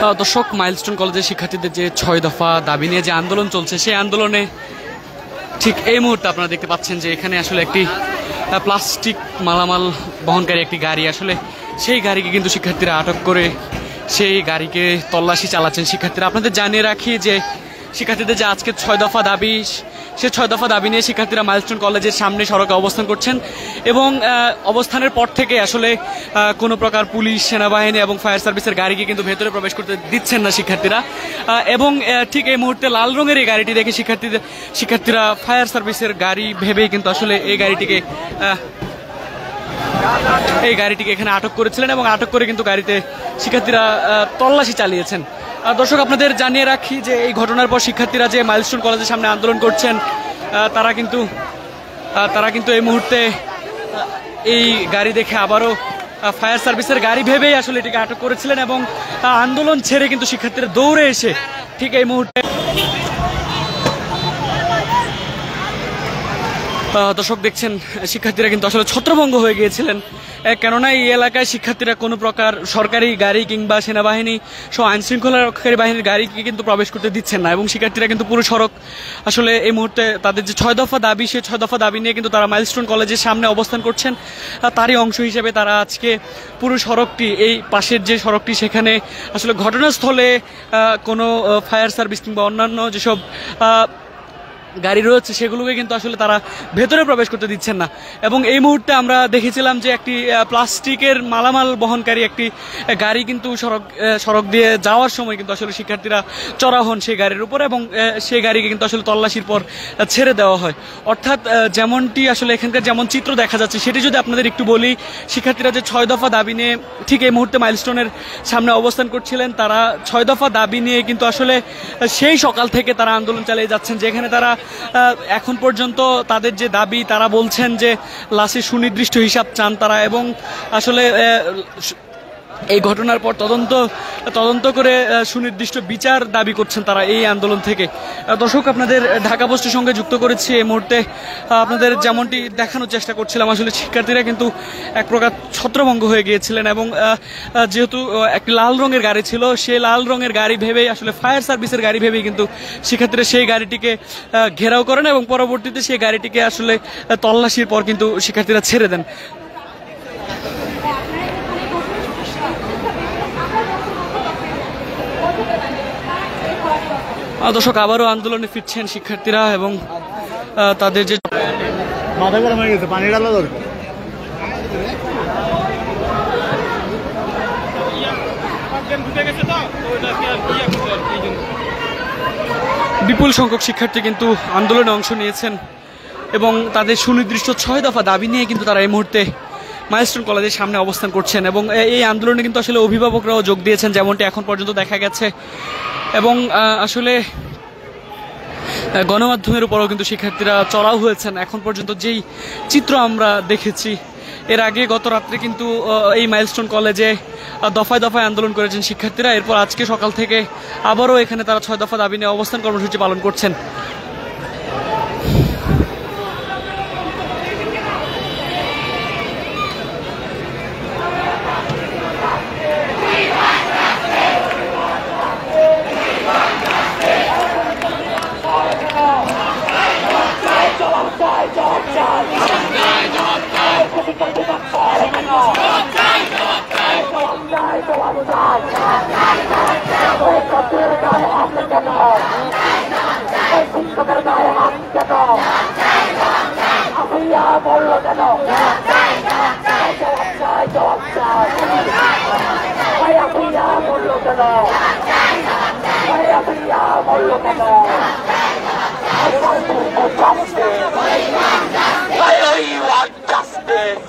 দর্শক, মাইলস্টোন কলেজের শিক্ষার্থীদের যে 6 দফা দাবি নিয়ে যে আন্দোলন চলছে, সেই আন্দোলনে ঠিক এই মুহূর্তে আপনারা দেখতে পাচ্ছেন যে এখানে আসলে একটি প্লাস্টিক মালামাল বহনকারী একটি গাড়ি, আসলে সেই গাড়িকে কিন্তু শিক্ষার্থীরা আটক করে সেই গাড়িকে তল্লাশি চালাচ্ছেন শিক্ষার্থীরা। আপনাদের জানিয়ে রাখি যে শিক্ষার্থীদের যে আজকে 6 দফা দাবি, সে 6 দফা দাবি নিয়ে শিক্ষার্থীরা মাইলস্টোন কলেজের সামনে সড়কে অবস্থান করছেন এবং অবস্থানের পর থেকে আসলে কোনো প্রকার পুলিশ, সেনাবাহিনী এবং ফায়ার সার্ভিসের গাড়িকে কিন্তু ভেতরে প্রবেশ করতে দিচ্ছেন না শিক্ষার্থীরা। এবং ঠিক এই মুহূর্তে লাল রঙের এই গাড়িটি দেখে শিক্ষার্থীরা ফায়ার সার্ভিসের গাড়ি ভেবেই কিন্তু আসলে এই গাড়িটিকে এখানে আটক করেছিলেন এবং আটক করে কিন্তু গাড়িতে শিক্ষার্থীরা তল্লাশি চালিয়েছেন। দর্শক, আপনাদের জানিয়ে রাখি যে এই ঘটনার পর শিক্ষার্থীরা যে মাইলস্টোন কলেজের সামনে আন্দোলন করছেন, তারা কিন্তু এই মুহূর্তে এই গাড়ি দেখে আবারও ফায়ার সার্ভিসের গাড়ি ভেবেই আসলে এটিকে আটক করেছিলেন এবং আন্দোলন ছেড়ে কিন্তু শিক্ষার্থীরা দৌড়ে এসে ঠিক এই মুহূর্তে দর্শক দেখছেন শিক্ষার্থীরা কিন্তু আসলে ছত্রভঙ্গ হয়ে গিয়েছিলেন, কেননা এই এলাকায় শিক্ষার্থীরা কোনো প্রকার সরকারি গাড়ি কিংবা সেনাবাহিনী সহ আইন শৃঙ্খলা রক্ষাকারী বাহিনীর গাড়িকে কিন্তু প্রবেশ করতে দিচ্ছেন না এবং শিক্ষার্থীরা কিন্তু পুরো সড়ক আসলে এই মুহূর্তে তাদের যে 6 দফা দাবি, সেই 6 দফা দাবি নিয়ে কিন্তু তারা মাইলস্টোন কলেজের সামনে অবস্থান করছেন। তারই অংশ হিসেবে তারা আজকে পুরো সড়কটি, এই পাশের যে সড়কটি, সেখানে আসলে ঘটনাস্থলে কোনো ফায়ার সার্ভিস কিংবা অন্যান্য যেসব গাড়ি রয়েছে সেগুলোকে কিন্তু আসলে তারা ভেতরে প্রবেশ করতে দিচ্ছেন না। এবং এই মুহূর্তে আমরা দেখেছিলাম যে একটি প্লাস্টিকের মালামাল বহনকারী একটি গাড়ি কিন্তু সড়ক দিয়ে যাওয়ার সময় কিন্তু আসলে শিক্ষার্থীরা চড়া হন সেই গাড়ির উপর এবং সেই গাড়িকে কিন্তু আসলে তল্লাশির পর ছেড়ে দেওয়া হয়। অর্থাৎ যেমনটি আসলে এখানকার যেমন চিত্র দেখা যাচ্ছে সেটি যদি আপনাদের একটু বলি, শিক্ষার্থীরা যে 6 দফা দাবি নিয়ে ঠিক এই মুহূর্তে মাইলস্টোনের সামনে অবস্থান করছিলেন, তারা 6 দফা দাবি নিয়ে কিন্তু আসলে সেই সকাল থেকে তারা আন্দোলন চালিয়ে যাচ্ছেন, যেখানে তারা এখন পর্যন্ত তাদের যে দাবি, তারা বলছেন যে লাশের সুনির্দিষ্ট হিসাব চান তারা এবং আসলে এই ঘটনার পর তদন্ত করে সুনির্দিষ্ট বিচার দাবি করছেন তারা এই আন্দোলন থেকে। দর্শক, আপনাদের ঢাকা পোস্টের সঙ্গে যুক্ত করেছি এই মুহূর্তে। আপনাদের যেমনটি দেখানোর চেষ্টা করছিলাম, আসলে শিক্ষার্থীরা কিন্তু এক প্রকার ছত্রভঙ্গ হয়ে গিয়েছিলেন এবং যেহেতু একটি লাল রঙের গাড়ি ছিল, সেই লাল রঙের গাড়ি ভেবেই আসলে ফায়ার সার্ভিসের গাড়ি ভেবেই কিন্তু শিক্ষার্থীরা সেই গাড়িটিকে ঘেরাও করেন এবং পরবর্তীতে সেই গাড়িটিকে আসলে তল্লাশির পর কিন্তু শিক্ষার্থীরা ছেড়ে দেন। দর্শক, আবারও আন্দোলনে ফিরছেন শিক্ষার্থীরা এবং তাদের যে মাথা গরম হয়ে গেছে, পানি ঢালা দরকার। বিপুল সংখ্যক শিক্ষার্থী কিন্তু আন্দোলনে অংশ নিয়েছেন এবং তাদের সুনির্দিষ্ট 6 দফা দাবি নিয়ে কিন্তু তারা এই মুহূর্তে মাইলস্টোন কলেজের সামনে অবস্থান করছেন এবং এই আন্দোলনে কিন্তু আসলে অভিভাবকরাও যোগ দিয়েছেন, যেমনটি এখন পর্যন্ত দেখা গেছে। এবং আসলে গণমাধ্যমের উপরও কিন্তু শিক্ষার্থীরা চড়াও হয়েছেন। এখন পর্যন্ত যেই চিত্র আমরা দেখেছি, এর আগে গত রাত্রে কিন্তু এই মাইলস্টোন কলেজে দফায় দফায় আন্দোলন করেছেন শিক্ষার্থীরা। এরপর আজকে সকাল থেকে আবারও এখানে তারা 6 দফা দাবি নিয়ে অবস্থান কর্মসূচি পালন করছেন। Justice!